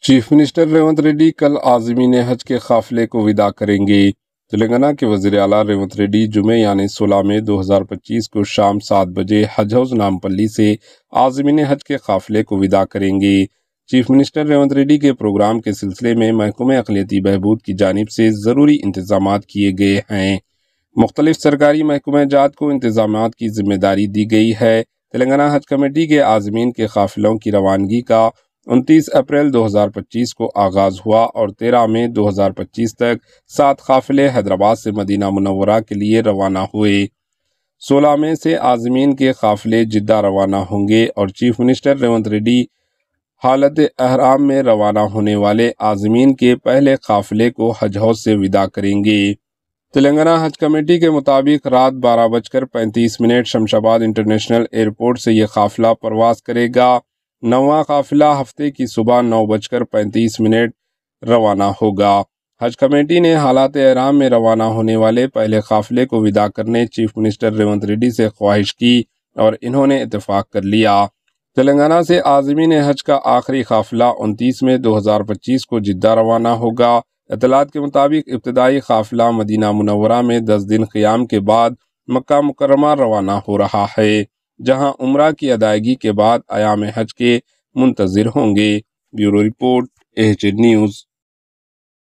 Chief minister Revanth Reddy کل عازمین حج کے قافلے کو وداع کریں گے۔ تلنگانہ کے وزیر اعلیٰ ریونت ریڈی جمعہ یعنی 16 مئی 2025 کو شام 7 بجے حج ہاؤس نامپلی سے عازمین حج کے قافلے کو وداع کریں گے۔ چیف منسٹر ریونت ریڈی کے پروگرام کے سلسلے میں محکمہ اقلیتی بہبود کی جانب سے ضروری انتظامات کیے گئے ہیں۔ مختلف سرکاری محکمہ جات کو انتظامات کی ذمہ داری دی گئی ہے۔ تلنگانہ حج کمیٹی کے عازمین کے قافلوں کی روانگی کا 29 اپریل 2025 کو آغاز ہوا اور 13 مئی 2025 تک 7 قافلے حیدرآباد سے مدینہ منورہ کے لیے روانہ ہوئے۔ 16 مئی سے عازمین کے قافلے جدہ روانہ ہوں گے اور چیف منسٹر ریونت ریڈی حالت احرام میں روانہ ہونے والے عازمین کے پہلے قافلے کو حج ہاؤس سے وداع کریں گے۔ تلنگانہ حج کمیٹی کے مطابق رات 12:35 شمش آباد انٹرنیشنل ایئرپورٹ سے یہ قافلہ پرواز کرے گا۔ 9واں قافلہ ہفتے کی صبح 9:35 روانہ ہوگا۔ حج کمیٹی نے حالات احرام میں روانہ ہونے والے پہلے قافلے کو وداع کرنے چیف منسٹر ریونت ریڈی سے خواہش کی اور انہوں نے اتفاق کر لیا۔ تلنگانہ سے عازمین حج کا آخری قافلہ 29 مئی 2025 کو جدہ روانہ ہوگا۔ اطلاعات کے مطابق ابتدائی قافلہ مدینہ منورہ میں 10 دن قیام کے بعد مکہ مکرمہ روانہ ہو رہا ہے، جہاں عمرہ کی ادائیگی کے بعد ایام حج کے منتظر ہوں گے۔ Bureau report, AHN news.